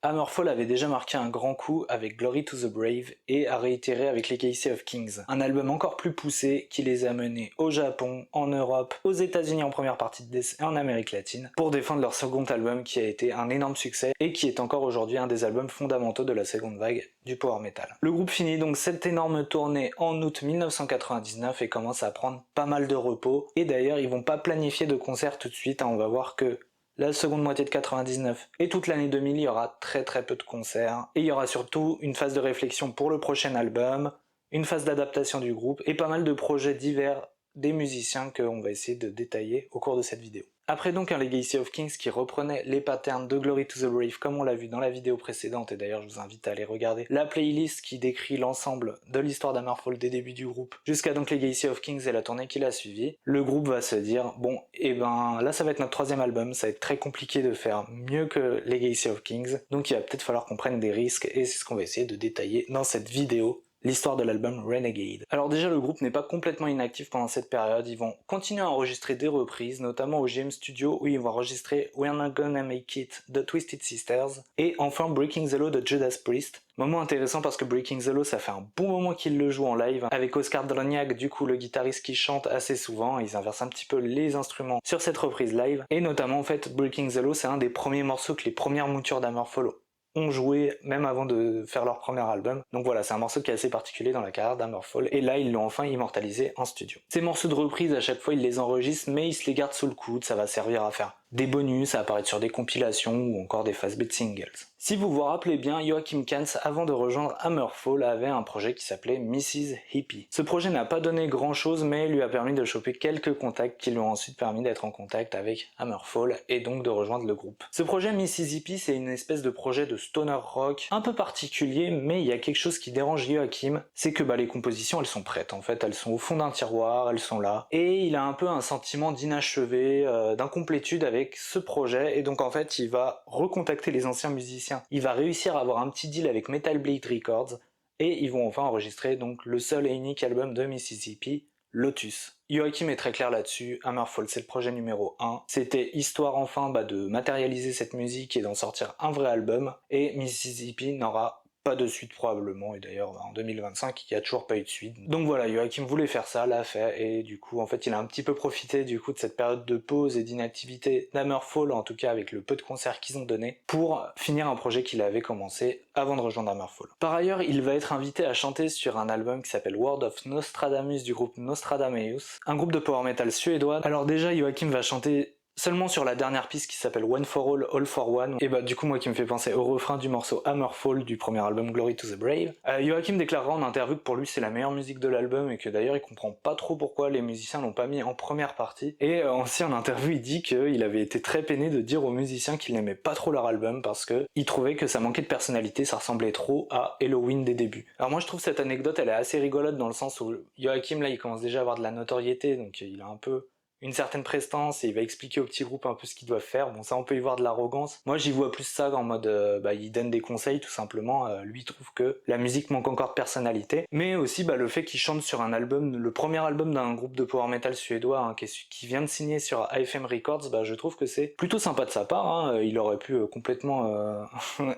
Hammerfall avait déjà marqué un grand coup avec Glory to the Brave et a réitéré avec Legacy of Kings, un album encore plus poussé qui les a menés au Japon, en Europe, aux États-Unis en première partie de et en Amérique latine pour défendre leur second album qui a été un énorme succès et qui est encore aujourd'hui un des albums fondamentaux de la seconde vague du power metal. Le groupe finit donc cette énorme tournée en août 1999 et commence à prendre pas mal de repos, et d'ailleurs ils vont pas planifier de concert tout de suite, on va voir que la seconde moitié de 99 et toute l'année 2000, il y aura très peu de concerts, et il y aura surtout une phase de réflexion pour le prochain album, une phase d'adaptation du groupe, et pas mal de projets divers des musiciens qu'on va essayer de détailler au cours de cette vidéo. Après donc un Legacy of Kings qui reprenait les patterns de Glory to the Brave comme on l'a vu dans la vidéo précédente, et d'ailleurs je vous invite à aller regarder la playlist qui décrit l'ensemble de l'histoire d'Hammerfall des débuts du groupe jusqu'à donc Legacy of Kings et la tournée qui l'a suivi, le groupe va se dire bon et ben là ça va être notre troisième album, ça va être très compliqué de faire mieux que Legacy of Kings, donc il va peut-être falloir qu'on prenne des risques, et c'est ce qu'on va essayer de détailler dans cette vidéo. L'histoire de l'album Renegade. Alors déjà le groupe n'est pas complètement inactif pendant cette période, ils vont continuer à enregistrer des reprises, notamment au GM Studio où ils vont enregistrer We're Not Gonna Make It de Twisted Sisters, et enfin Breaking the Law de Judas Priest. Moment intéressant parce que Breaking the Law ça fait un bon moment qu'ils le jouent en live, avec Oscar Droniak du coup le guitariste qui chante assez souvent, ils inversent un petit peu les instruments sur cette reprise live, et notamment en fait Breaking the Law c'est un des premiers morceaux que les premières moutures d'Hammerfall ont joué même avant de faire leur premier album. Donc voilà, c'est un morceau qui est assez particulier dans la carrière d'Hammerfall, et là ils l'ont enfin immortalisé en studio. Ces morceaux de reprise, à chaque fois ils les enregistrent, mais ils se les gardent sous le coude, ça va servir à faire des bonus, à apparaître sur des compilations ou encore des fast beat singles. Si vous vous rappelez bien, Joachim Kantz, avant de rejoindre Hammerfall, avait un projet qui s'appelait Mrs. Hippie. Ce projet n'a pas donné grand chose, mais lui a permis de choper quelques contacts qui lui ont ensuite permis d'être en contact avec Hammerfall et donc de rejoindre le groupe. Ce projet Mrs. Hippie, c'est une espèce de projet de stoner rock un peu particulier, mais il y a quelque chose qui dérange Joachim, c'est que les compositions elles sont prêtes, en fait elles sont au fond d'un tiroir, elles sont là, et il a un peu un sentiment d'inachevé, d'incomplétude avec ce projet, et donc en fait il va recontacter les anciens musiciens, il va réussir à avoir un petit deal avec Metal Blade Records, et ils vont enfin enregistrer donc le seul et unique album de Mississippi, Lotus. Joachim est très clair là-dessus, Hammerfall c'est le projet numéro 1, c'était histoire enfin de matérialiser cette musique et d'en sortir un vrai album, et Mississippi n'aura pas de suite probablement, et d'ailleurs en 2025 il n'y a toujours pas eu de suite. Donc voilà, Joachim voulait faire ça, l'a fait, et du coup en fait il a un petit peu profité du coup de cette période de pause et d'inactivité d'Hammerfall, en tout cas avec le peu de concerts qu'ils ont donné, pour finir un projet qu'il avait commencé avant de rejoindre Hammerfall. Par ailleurs, il va être invité à chanter sur un album qui s'appelle Word of Nostradamus du groupe Nostradameus, un groupe de power metal suédois. Alors déjà Joachim va chanter seulement sur la dernière piste qui s'appelle One for All, All for One, et du coup moi qui me fait penser au refrain du morceau Hammerfall du premier album Glory to the Brave. Joachim déclarera en interview que pour lui c'est la meilleure musique de l'album, et que d'ailleurs il comprend pas trop pourquoi les musiciens l'ont pas mis en première partie, et aussi en interview il dit qu'il avait été très peiné de dire aux musiciens qu'il n'aimait pas trop leur album parce que il trouvait que ça manquait de personnalité, ça ressemblait trop à Halloween des débuts. Alors moi je trouve cette anecdote elle est assez rigolote dans le sens où Joachim là il commence déjà à avoir de la notoriété, donc il a un peu une certaine prestance et il va expliquer au petit groupe un peu ce qu'ils doivent faire. Bon ça on peut y voir de l'arrogance, moi j'y vois plus ça en mode il donne des conseils tout simplement, lui il trouve que la musique manque encore de personnalité, mais aussi le fait qu'il chante sur un album, le premier album d'un groupe de power metal suédois qui vient de signer sur AFM Records, je trouve que c'est plutôt sympa de sa part, il aurait pu complètement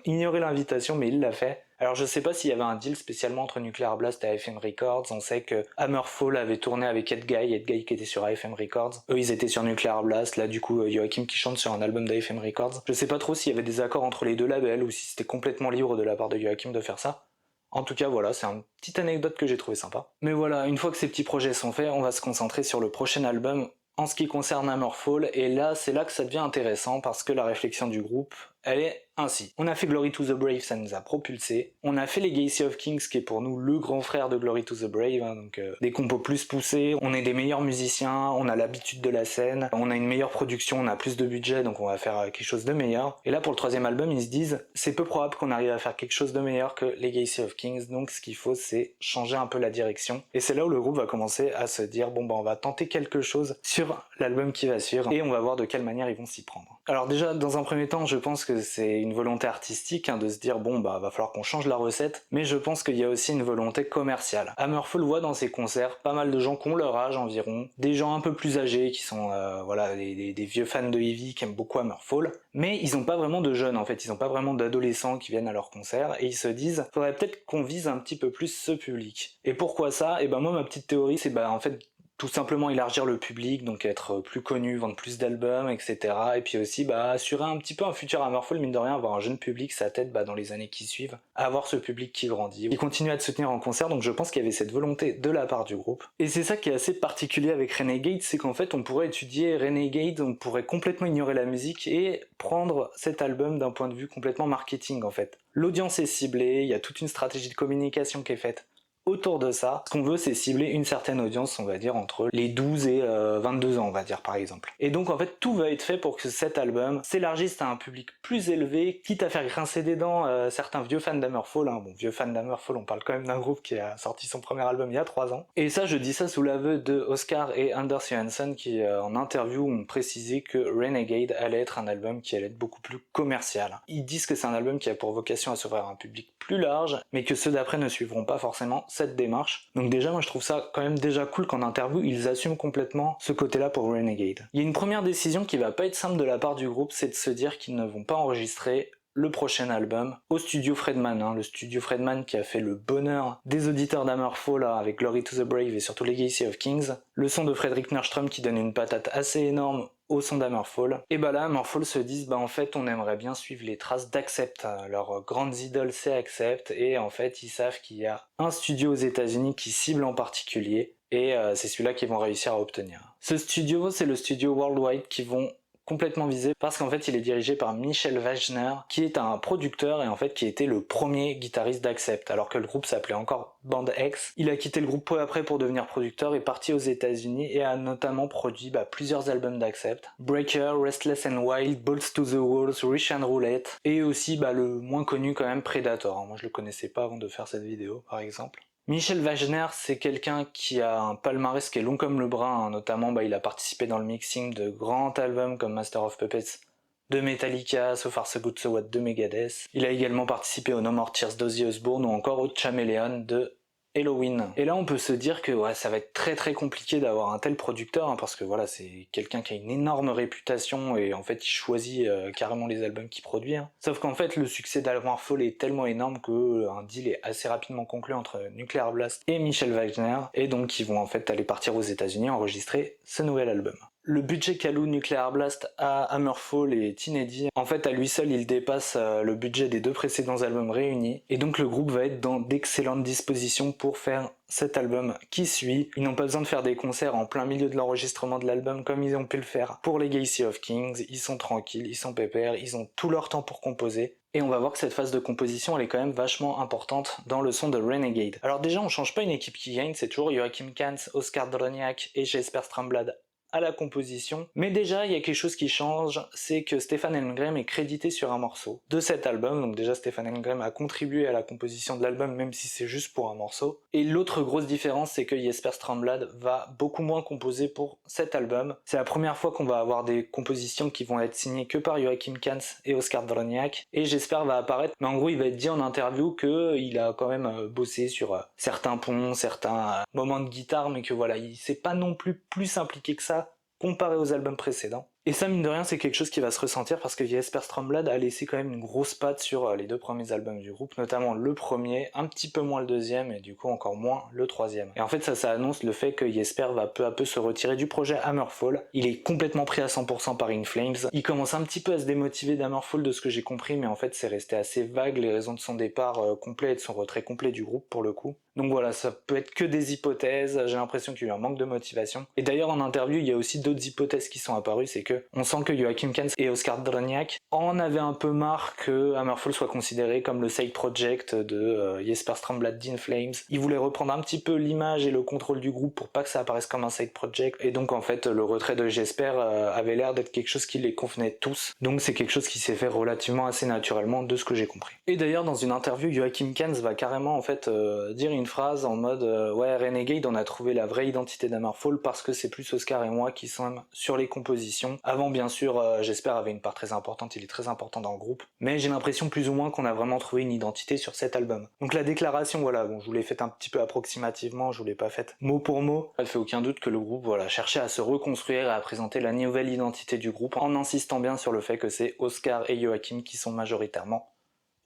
ignorer l'invitation mais il l'a fait. Alors je sais pas s'il y avait un deal spécialement entre Nuclear Blast et AFM Records, on sait que Hammerfall avait tourné avec Ed Guy qui était sur AFM Records, eux ils étaient sur Nuclear Blast, là du coup Joachim qui chante sur un album d'AFM Records. Je sais pas trop s'il y avait des accords entre les deux labels ou si c'était complètement libre de la part de Joachim de faire ça. En tout cas voilà, c'est une petite anecdote que j'ai trouvé sympa. Mais voilà, une fois que ces petits projets sont faits, on va se concentrer sur le prochain album en ce qui concerne Hammerfall, et là c'est là que ça devient intéressant parce que la réflexion du groupe elle est ainsi. On a fait Glory to the Brave, ça nous a propulsé. On a fait Legacy of Kings qui est pour nous le grand frère de Glory to the Brave, donc des compos plus poussés, on est des meilleurs musiciens, on a l'habitude de la scène, on a une meilleure production, on a plus de budget, donc on va faire quelque chose de meilleur. Et là pour le troisième album ils se disent c'est peu probable qu'on arrive à faire quelque chose de meilleur que Legacy of Kings, donc ce qu'il faut c'est changer un peu la direction. Et c'est là où le groupe va commencer à se dire bon on va tenter quelque chose sur l'album qui va suivre et on va voir de quelle manière ils vont s'y prendre. Alors déjà, dans un premier temps, je pense que c'est une volonté artistique de se dire bon bah va falloir qu'on change la recette, mais je pense qu'il y a aussi une volonté commerciale. Hammerfall voit dans ses concerts pas mal de gens qui ont leur âge environ, des gens un peu plus âgés qui sont voilà des vieux fans de heavy qui aiment beaucoup Hammerfall, mais ils n'ont pas vraiment de jeunes en fait, ils n'ont pas vraiment d'adolescents qui viennent à leurs concerts et ils se disent faudrait peut-être qu'on vise un petit peu plus ce public. Et pourquoi ça? Et ben moi ma petite théorie c'est en fait tout simplement élargir le public, donc être plus connu, vendre plus d'albums, etc. Et puis aussi assurer un petit peu un futur Hammerfall, mine de rien, avoir un jeune public, ça t'aide dans les années qui suivent, à avoir ce public qui grandit, qui continue à te soutenir en concert, donc je pense qu'il y avait cette volonté de la part du groupe. Et c'est ça qui est assez particulier avec Renegade, c'est qu'en fait on pourrait étudier Renegade, on pourrait complètement ignorer la musique et prendre cet album d'un point de vue complètement marketing en fait. L'audience est ciblée, il y a toute une stratégie de communication qui est faite autour de ça. Ce qu'on veut, c'est cibler une certaine audience, on va dire, entre les 12 et 22 ans, on va dire, par exemple. Et donc, en fait, tout va être fait pour que cet album s'élargisse à un public plus élevé, quitte à faire grincer des dents certains vieux fans d'Hammerfall. Bon, vieux fans d'Hammerfall, on parle quand même d'un groupe qui a sorti son premier album il y a 3 ans. Et ça, je dis ça sous l'aveu de Oscar et Anders Johansson, qui, en interview, ont précisé que Renegade allait être un album qui allait être beaucoup plus commercial. Ils disent que c'est un album qui a pour vocation à s'ouvrir à un public plus large, mais que ceux d'après ne suivront pas forcément cette démarche. Donc déjà, moi je trouve ça quand même déjà cool qu'en interview, ils assument complètement ce côté-là pour Renegade. Il y a une première décision qui va pas être simple de la part du groupe, c'est de se dire qu'ils ne vont pas enregistrer le prochain album au studio Fredman, le studio Fredman qui a fait le bonheur des auditeurs d'Hammerfall avec Glory to the Brave et surtout Legacy of Kings, le son de Fredrik Nordström qui donne une patate assez énorme au son d'Hammerfall. Et là, Hammerfall se disent en fait on aimerait bien suivre les traces d'Accept. Leurs grandes idoles c'est Accept et en fait ils savent qu'il y a un studio aux États-Unis qui cible en particulier et c'est celui-là qu'ils vont réussir à obtenir. Ce studio, c'est le studio Worldwide qui vont complètement visé parce qu'en fait il est dirigé par Michel Wagner qui est un producteur et en fait qui était le premier guitariste d'Accept alors que le groupe s'appelait encore Band X. Il a quitté le groupe peu après pour devenir producteur, est parti aux États-Unis et a notamment produit plusieurs albums d'Accept: Breaker, Restless and Wild, Balls to the Walls, Rich and Roulette et aussi le moins connu quand même Predator. Moi je le connaissais pas avant de faire cette vidéo par exemple. Michel Wagner, c'est quelqu'un qui a un palmarès qui est long comme le bras, notamment il a participé dans le mixing de grands albums comme Master of Puppets de Metallica, So Far So Good So What de Megadeth. Il a également participé au No More Tears d'Ozzy Osbourne ou encore au Chameleon de Halloween. Et là on peut se dire que ça va être très très compliqué d'avoir un tel producteur parce que c'est quelqu'un qui a une énorme réputation et en fait il choisit carrément les albums qu'il produit. Sauf qu'en fait le succès d'Hammerfall est tellement énorme qu'un deal est assez rapidement conclu entre Nuclear Blast et Michel Wagner et donc ils vont en fait aller partir aux États-Unis enregistrer ce nouvel album. Le budget qu'alloue Nuclear Blast à Hammerfall est inédit. En fait, à lui seul, il dépasse le budget des 2 précédents albums réunis. Et donc le groupe va être dans d'excellentes dispositions pour faire cet album qui suit. Ils n'ont pas besoin de faire des concerts en plein milieu de l'enregistrement de l'album comme ils ont pu le faire pour Legacy of Kings. Ils sont tranquilles, ils sont pépères, ils ont tout leur temps pour composer. Et on va voir que cette phase de composition, elle est quand même vachement importante dans le son de Renegade. Alors déjà, on change pas une équipe qui gagne, c'est toujours Joachim Kantz, Oscar Droniak et Jesper Strömblad à la composition. Mais déjà, il y a quelque chose qui change, c'est que Stefan Helmgren est crédité sur un morceau de cet album. Donc déjà, Stefan Helmgren a contribué à la composition de l'album, même si c'est juste pour un morceau. Et l'autre grosse différence, c'est que Jesper Strömblad va beaucoup moins composer pour cet album. C'est la première fois qu'on va avoir des compositions qui vont être signées que par Joachim Kantz et Oscar Droniak. Et Jesper va apparaître, mais en gros, il va être dit en interview qu'il a quand même bossé sur certains ponts, certains moments de guitare, mais que il s'est pas non plus impliqué que ça comparé aux albums précédents. Et ça, mine de rien, c'est quelque chose qui va se ressentir parce que Jesper Strömblad a laissé quand même une grosse patte sur les 2 premiers albums du groupe, notamment le premier, un petit peu moins le deuxième et du coup encore moins le troisième. Et en fait ça annonce le fait que Jesper va peu à peu se retirer du projet Hammerfall. Il est complètement pris à 100% par In Flames. Il commence un petit peu à se démotiver d'Hammerfall de ce que j'ai compris, mais en fait c'est resté assez vague les raisons de son départ complet et de son retrait complet du groupe pour le coup. Donc voilà, ça peut être que des hypothèses, j'ai l'impression qu'il y a eu un manque de motivation. Et d'ailleurs en interview, il y a aussi d'autres hypothèses qui sont apparues, c'est que on sent que Joachim Kantz et Oscar Droniak en avaient un peu marre que Hammerfall soit considéré comme le side project de Jesper Strömblad d'In Flames. Ils voulaient reprendre un petit peu l'image et le contrôle du groupe pour pas que ça apparaisse comme un side project. Et donc en fait, le retrait de Jesper avait l'air d'être quelque chose qui les convenait tous. Donc c'est quelque chose qui s'est fait relativement assez naturellement de ce que j'ai compris. Et d'ailleurs dans une interview, Joachim Kantz va carrément en fait dire une phrase en mode ouais, Renegade, on a trouvé la vraie identité d'Hammerfall parce que c'est plus Oscar et moi qui sommes sur les compositions Avant bien sûr, j'espère avait une part très importante, il est très important dans le groupe, mais j'ai l'impression plus ou moins qu'on a vraiment trouvé une identité sur cet album. Donc la déclaration, voilà, bon, je vous l'ai faite un petit peu approximativement, je vous l'ai pas faite mot pour mot. Il ne fait aucun doute que le groupe, voilà, cherchait à se reconstruire et à présenter la nouvelle identité du groupe en insistant bien sur le fait que c'est Oscar et Joachim qui sont majoritairement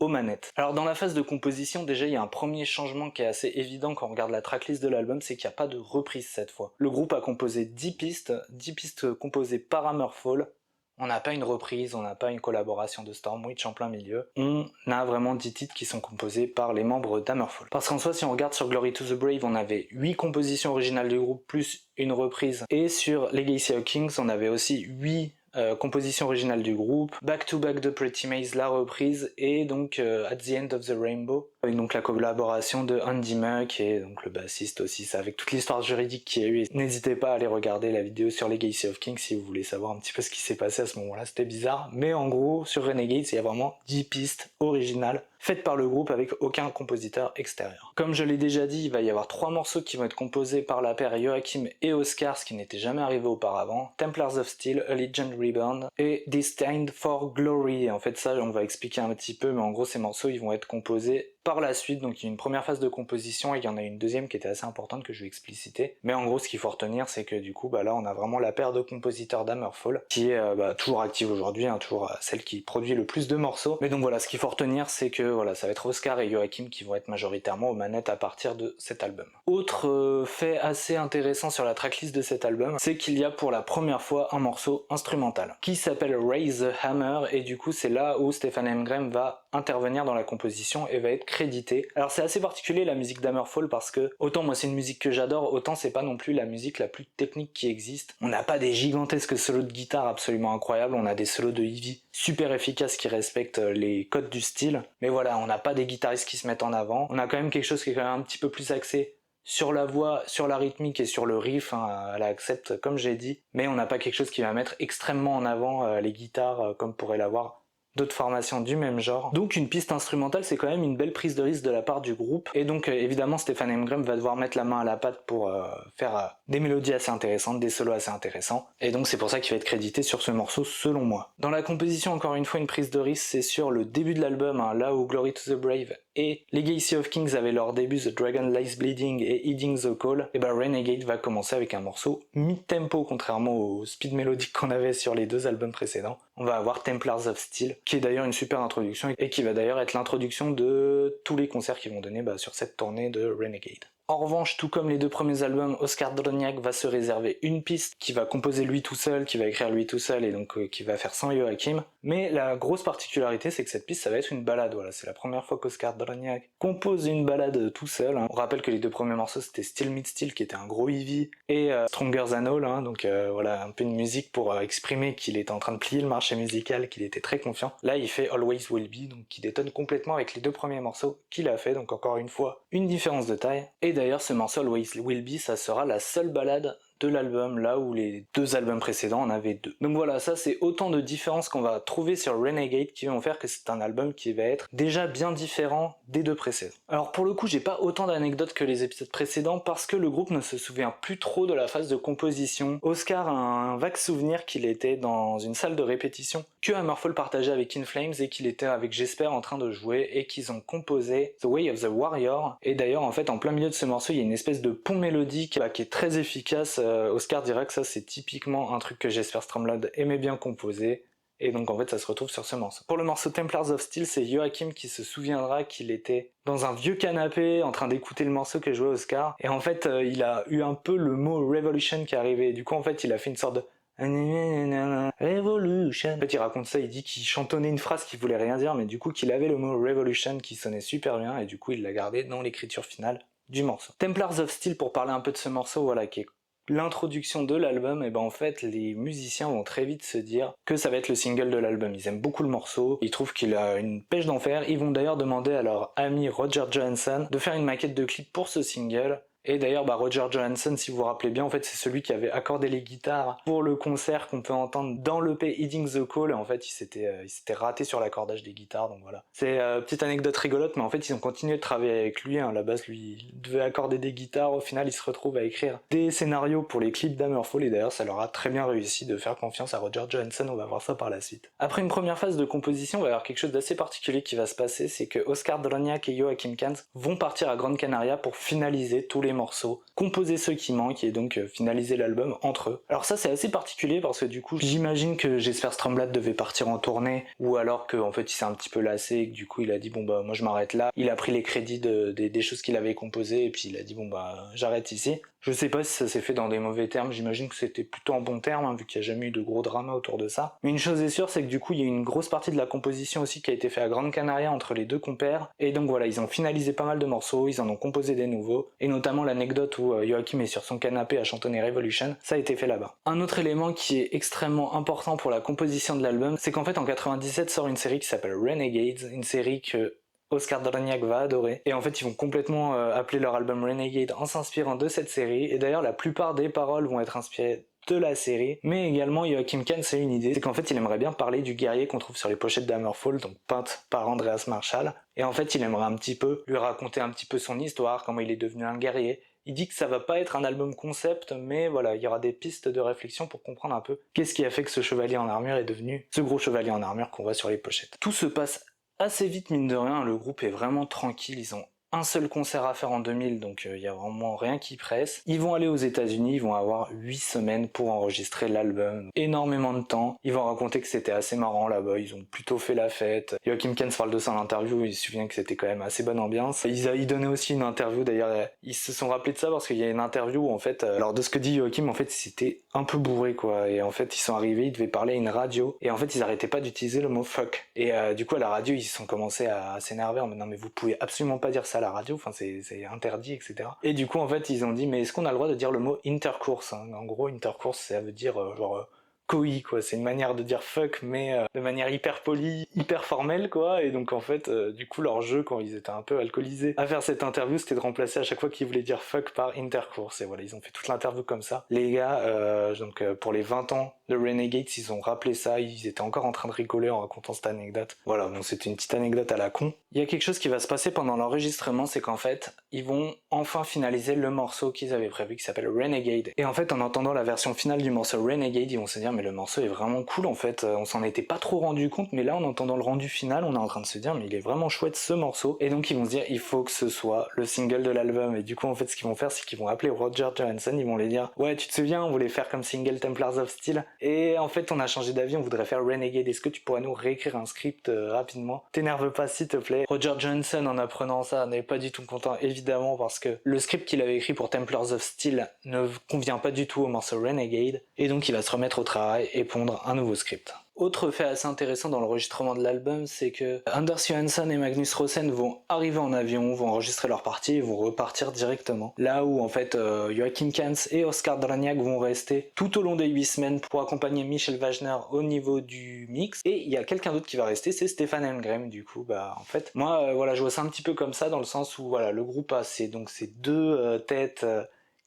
aux manettes. Alors dans la phase de composition, déjà il y a un premier changement qui est assez évident quand on regarde la tracklist de l'album, c'est qu'il n'y a pas de reprise cette fois. Le groupe a composé 10 pistes composées par Hammerfall. On n'a pas une reprise, on n'a pas une collaboration de Stormwitch en plein milieu. On a vraiment 10 titres qui sont composés par les membres d'Hammerfall. Parce qu'en soi, si on regarde sur Glory to the Brave, on avait 8 compositions originales du groupe plus une reprise. Et sur Legacy of Kings, on avait aussi 8 composition originale du groupe, Back to Back de Pretty Maze, la reprise, et donc At the End of the Rainbow, avec donc la collaboration de Andy Muck et donc le bassiste aussi, ça avec toute l'histoire juridique qu'il y a eu. N'hésitez pas à aller regarder la vidéo sur Legacy of Kings si vous voulez savoir un petit peu ce qui s'est passé à ce moment-là, c'était bizarre, mais en gros sur Renegade il y a vraiment 10 pistes originales faites par le groupe avec aucun compositeur extérieur. Comme je l'ai déjà dit, il va y avoir 3 morceaux qui vont être composés par la paire Joachim et Oscar, ce qui n'était jamais arrivé auparavant, Templars of Steel, A Legend Reborn et Destined for Glory. Et en fait ça on va expliquer un petit peu, mais en gros ces morceaux ils vont être composés par la suite, donc il y a une première phase de composition et il y en a une deuxième qui était assez importante que je vais expliciter. Mais en gros ce qu'il faut retenir c'est que du coup là on a vraiment la paire de compositeurs d'Hammerfall qui est toujours active aujourd'hui, hein, toujours celle qui produit le plus de morceaux. Mais donc voilà, ce qu'il faut retenir c'est que voilà, ça va être Oscar et Joachim qui vont être majoritairement aux manettes à partir de cet album. Autre fait assez intéressant sur la tracklist de cet album, c'est qu'il y a pour la première fois un morceau instrumental qui s'appelle Raise the Hammer, et du coup c'est là où Stephen Hemgren va intervenir dans la composition et va être crédité. Alors c'est assez particulier la musique d'Hammerfall parce que autant moi c'est une musique que j'adore, autant c'est pas non plus la musique la plus technique qui existe. On n'a pas des gigantesques solos de guitare absolument incroyables, on a des solos de Ivy super efficaces qui respectent les codes du style, mais voilà, on n'a pas des guitaristes qui se mettent en avant. On a quand même quelque chose qui est quand même un petit peu plus axé sur la voix, sur la rythmique et sur le riff, hein, elle accepte comme j'ai dit, mais on n'a pas quelque chose qui va mettre extrêmement en avant les guitares comme pourrait l'avoir d'autres formations du même genre. Donc une piste instrumentale c'est quand même une belle prise de risque de la part du groupe, et donc évidemment Stephen Hemgren va devoir mettre la main à la pâte pour faire des mélodies assez intéressantes, des solos assez intéressants, et donc c'est pour ça qu'il va être crédité sur ce morceau selon moi. Dans la composition, encore une fois une prise de risque, c'est sur le début de l'album, hein, là où Glory to the Brave et Legacy of Kings avaient leur début The Dragon Lies Bleeding et Heeding the Call, et Renegade va commencer avec un morceau mid-tempo contrairement au speed mélodique qu'on avait sur les 2 albums précédents. On va avoir Templars of Steel, qui est d'ailleurs une super introduction et qui va d'ailleurs être l'introduction de tous les concerts qu'ils vont donner sur cette tournée de Renegade. En revanche, tout comme les 2 premiers albums, Oscar Droniak va se réserver une piste qui va composer lui tout seul, qui va écrire lui tout seul et donc qui va faire sans Joachim. Mais la grosse particularité c'est que cette piste ça va être une balade, voilà, c'est la première fois qu'Oscar Droniak compose une balade tout seul. Hein. On rappelle que les 2 premiers morceaux c'était Still Meet Still qui était un gros heavy et Stronger Than All, hein, donc voilà un peu une musique pour exprimer qu'il était en train de plier le marché musical, qu'il était très confiant. Là il fait Always Will Be, donc qui détonne complètement avec les 2 premiers morceaux qu'il a fait, donc encore une fois une différence de taille. Et d'ailleurs ce morceau Always Will Be ça sera la seule balade de l'album, là où les 2 albums précédents en avaient 2. Donc voilà, ça c'est autant de différences qu'on va trouver sur Renegade qui vont faire que c'est un album qui va être déjà bien différent des 2 précédents. Alors pour le coup j'ai pas autant d'anecdotes que les épisodes précédents parce que le groupe ne se souvient plus trop de la phase de composition. Oscar a un vague souvenir qu'il était dans une salle de répétition que Hammerfall partageait avec In Flames et qu'il était avec Jesper en train de jouer et qu'ils ont composé The Way of the Warrior. Et d'ailleurs en fait en plein milieu de ce morceau il y a une espèce de pont mélodique qui est très efficace. Oscar dira que ça c'est typiquement un truc que Jesper Stromlund aimait bien composer, et donc en fait ça se retrouve sur ce morceau. Pour le morceau Templars of Steel, c'est Joachim qui se souviendra qu'il était dans un vieux canapé en train d'écouter le morceau que jouait Oscar, et en fait il a eu un peu le mot Revolution qui est arrivé, du coup en fait il a fait une sorte de Revolution. En fait il raconte ça, il dit qu'il chantonnait une phrase qui voulait rien dire, mais du coup qu'il avait le mot Revolution qui sonnait super bien, et du coup il l'a gardé dans l'écriture finale du morceau. Templars of Steel, pour parler un peu de ce morceau, voilà, qui est l'introduction de l'album, et ben en fait les musiciens vont très vite se dire que ça va être le single de l'album. Ils aiment beaucoup le morceau, ils trouvent qu'il a une pêche d'enfer, ils vont d'ailleurs demander à leur ami Roger Johansson de faire une maquette de clip pour ce single, Et d'ailleurs, Roger Johansson, si vous vous rappelez bien, en fait, c'est celui qui avait accordé les guitares pour le concert qu'on peut entendre dans l'EP Heeding the Call. En fait, il s'était raté sur l'accordage des guitares, donc voilà. C'est petite anecdote rigolote, mais en fait, ils ont continué de travailler avec lui. À la base, lui, il devait accorder des guitares. Au final, il se retrouve à écrire des scénarios pour les clips d'Hammerfall, et d'ailleurs, ça leur a très bien réussi de faire confiance à Roger Johansson. On va voir ça par la suite. Après une première phase de composition, il va y avoir quelque chose d'assez particulier qui va se passer, c'est que Oscar Droniak et Joachim Kanz vont partir à Gran Canaria pour finaliser tous les morceaux, composer ceux qui manquent et donc finaliser l'album entre eux. Alors ça c'est assez particulier parce que du coup j'imagine que Jesper Strömblad devait partir en tournée, ou alors qu'en fait il s'est un petit peu lassé et que du coup il a dit bon moi je m'arrête là. Il a pris les crédits des choses qu'il avait composées et puis il a dit bon j'arrête ici. Je sais pas si ça s'est fait dans des mauvais termes, j'imagine que c'était plutôt en bons termes, vu qu'il n'y a jamais eu de gros drama autour de ça. Mais une chose est sûre, c'est que du coup il y a une grosse partie de la composition aussi qui a été faite à Gran Canaria entre les deux compères, et donc voilà, ils ont finalisé pas mal de morceaux, ils en ont composé des nouveaux, et notamment l'anecdote où Joachim est sur son canapé à chantonner Revolution, ça a été fait là-bas. Un autre élément qui est extrêmement important pour la composition de l'album, c'est qu'en fait en 97 sort une série qui s'appelle Renegades, une série que Oscar Droniak va adorer, et en fait ils vont complètement appeler leur album Renegade en s'inspirant de cette série, et d'ailleurs la plupart des paroles vont être inspirées de la série, mais également Joachim Kanz a une idée, c'est qu'en fait il aimerait bien parler du guerrier qu'on trouve sur les pochettes d'Hammerfall, donc peinte par Andreas Marschall, et en fait il aimerait un petit peu lui raconter un petit peu son histoire, comment il est devenu un guerrier. Il dit que ça va pas être un album concept, mais voilà, il y aura des pistes de réflexion pour comprendre un peu qu'est-ce qui a fait que ce chevalier en armure est devenu ce gros chevalier en armure qu'on voit sur les pochettes. Tout se passe assez vite mine de rien, le groupe est vraiment tranquille, ils ont un seul concert à faire en 2000, donc il y a vraiment rien qui presse. Ils vont aller aux États-Unis, ils vont avoir 8 semaines pour enregistrer l'album. Énormément de temps. Ils vont raconter que c'était assez marrant là-bas, ils ont plutôt fait la fête. Joachim Kanz parle de ça en interview, il se souvient que c'était quand même assez bonne ambiance. Ils donnaient aussi une interview, d'ailleurs, ils se sont rappelés de ça parce qu'il y a une interview où en fait, alors de ce que dit Joachim, en fait c'était un peu bourré quoi, et en fait ils sont arrivés, ils devaient parler à une radio, et en fait ils arrêtaient pas d'utiliser le mot fuck. Et du coup à la radio ils se sont commencés à s'énerver en mode non mais vous pouvez absolument pas dire ça à la radio, enfin c'est interdit, etc. Et du coup en fait ils ont dit mais est-ce qu'on a le droit de dire le mot intercourse, hein. En gros intercourse ça veut dire genre coi quoi, c'est une manière de dire fuck mais de manière hyper polie, hyper formelle quoi, et donc en fait du coup leur jeu quand ils étaient un peu alcoolisés à faire cette interview c'était de remplacer à chaque fois qu'ils voulaient dire fuck par intercourse, et voilà ils ont fait toute l'interview comme ça. Les gars pour les 20 ans de Renegades ils ont rappelé ça, ils étaient encore en train de rigoler en racontant cette anecdote. Voilà, bon c'était une petite anecdote à la con. Il y a quelque chose qui va se passer pendant l'enregistrement, c'est qu'en fait ils vont enfin finaliser le morceau qu'ils avaient prévu qui s'appelle Renegade, et en fait en entendant la version finale du morceau Renegade ils vont se dire mais le morceau est vraiment cool en fait, on s'en était pas trop rendu compte, mais là en entendant le rendu final on est en train de se dire mais il est vraiment chouette ce morceau, et donc ils vont se dire il faut que ce soit le single de l'album, et du coup en fait ce qu'ils vont faire c'est qu'ils vont appeler Roger Johansson, ils vont lui dire ouais tu te souviens on voulait faire comme single Templars of Steel, et en fait on a changé d'avis, on voudrait faire Renegade, est-ce que tu pourrais nous réécrire un script rapidement, t'énerve pas s'il te plaît. Roger Johansson en apprenant ça n'est pas du tout content évidemment parce que le script qu'il avait écrit pour Templars of Steel ne convient pas du tout au morceau Renegade, et donc il va se remettre au travail et pondre un nouveau script. Autre fait assez intéressant dans l'enregistrement de l'album, c'est que Anders Johansson et Magnus Rosen vont arriver en avion, vont enregistrer leur partie et vont repartir directement. Là où en fait Joachim Kanz et Oscar Droniak vont rester tout au long des 8 semaines pour accompagner Michel Wagner au niveau du mix. Et il y a quelqu'un d'autre qui va rester, c'est Stefan Helmgren. Du coup, en fait, moi voilà, je vois ça un petit peu comme ça dans le sens où voilà, le groupe a ces deux têtes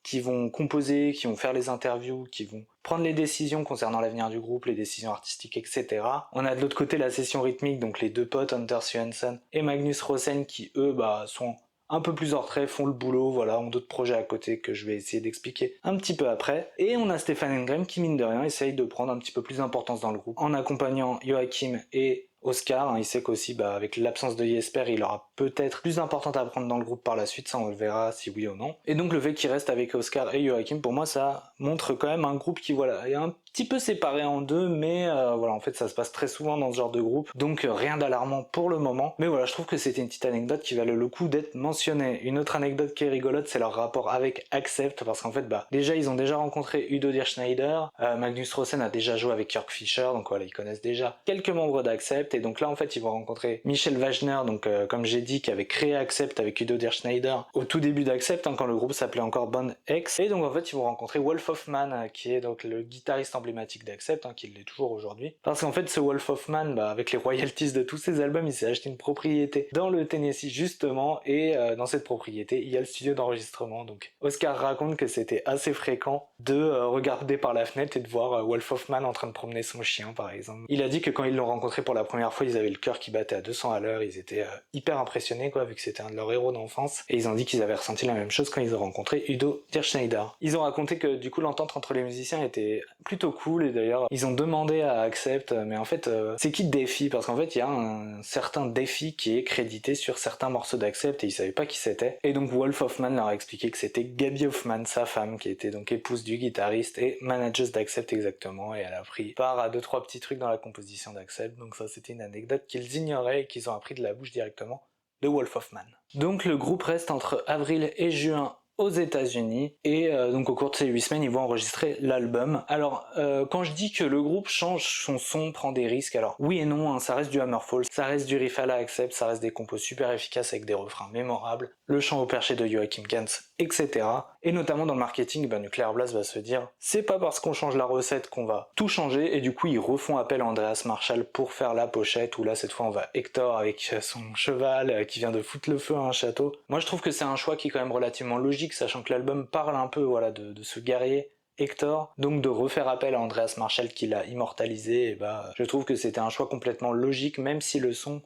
qui vont composer, qui vont faire les interviews, qui vont prendre les décisions concernant l'avenir du groupe, les décisions artistiques, etc. On a de l'autre côté la session rythmique, donc les deux potes, Anders Johansson et Magnus Rosen, qui eux sont un peu plus en retrait, font le boulot, voilà, ont d'autres projets à côté que je vais essayer d'expliquer un petit peu après. Et on a Stefan Helmgren qui, mine de rien, essaye de prendre un petit peu plus d'importance dans le groupe, en accompagnant Joachim et Oscar. Il sait qu'aussi avec l'absence de Jesper il aura peut-être plus d'importance à prendre dans le groupe par la suite, ça on le verra si oui ou non. Et donc le fait qu'il reste avec Oscar et Joachim, pour moi ça montre quand même un groupe qui voilà est un petit peu séparé en deux, mais voilà en fait ça se passe très souvent dans ce genre de groupe, donc rien d'alarmant pour le moment, mais voilà je trouve que c'était une petite anecdote qui valait le coup d'être mentionnée. Une autre anecdote qui est rigolote c'est leur rapport avec Accept, parce qu'en fait déjà ils ont déjà rencontré Udo Dirschneider, Magnus Rosen a déjà joué avec Kirk Fischer, donc voilà ils connaissent déjà quelques membres d'Accept. Accept, et donc là en fait ils vont rencontrer Michel Wagner, donc comme j'ai dit, qui avait créé Accept avec Udo Dirkschneider au tout début d'Accept, quand le groupe s'appelait encore Band X, et donc en fait ils vont rencontrer Wolf Hoffman, qui est donc le guitariste emblématique d'Accept, qui l'est toujours aujourd'hui, parce qu'en fait ce Wolf Hoffman, avec les royalties de tous ses albums, il s'est acheté une propriété dans le Tennessee justement, et dans cette propriété il y a le studio d'enregistrement. Donc Oscar raconte que c'était assez fréquent de regarder par la fenêtre et de voir Wolf Hoffman en train de promener son chien par exemple. Il a dit que quand ils l'ont rencontré pour la première fois, ils avaient le cœur qui battait à 200 à l'heure, ils étaient hyper impressionnés vu que c'était un de leurs héros d'enfance, et ils ont dit qu'ils avaient ressenti la même chose quand ils ont rencontré Udo Dirkschneider. Ils ont raconté que du coup l'entente entre les musiciens était plutôt cool, et d'ailleurs ils ont demandé à Accept, mais en fait c'est qui Daffy, parce qu'en fait il y a un certain Daffy qui est crédité sur certains morceaux d'Accept et ils savaient pas qui c'était, et donc Wolf Hoffman leur a expliqué que c'était Gaby Hoffman, sa femme, qui était donc épouse du guitariste et manager d'Accept exactement, et elle a pris part à 2-3 petits trucs dans la composition d'Accept, donc ça c'était une anecdote qu'ils ignoraient et qu'ils ont appris de la bouche directement de Wolf Hoffman. Donc le groupe reste entre avril et juin aux États-Unis, et donc au cours de ces 8 semaines ils vont enregistrer l'album. Alors quand je dis que le groupe change son son, prend des risques, alors oui et non, ça reste du Hammerfall, ça reste du riff à la Accept, ça reste des compos super efficaces avec des refrains mémorables, le chant au perché de Joachim Gans, etc. Et notamment dans le marketing, Nuclear Blast va se dire c'est pas parce qu'on change la recette qu'on va tout changer, et du coup ils refont appel à Andreas Marschall pour faire la pochette, où là cette fois on va Hector avec son cheval qui vient de foutre le feu à un château. Moi je trouve que c'est un choix qui est quand même relativement logique, sachant que l'album parle un peu de ce guerrier Hector, donc de refaire appel à Andreas Marschall qui l'a immortalisé, et je trouve que c'était un choix complètement logique, même si le son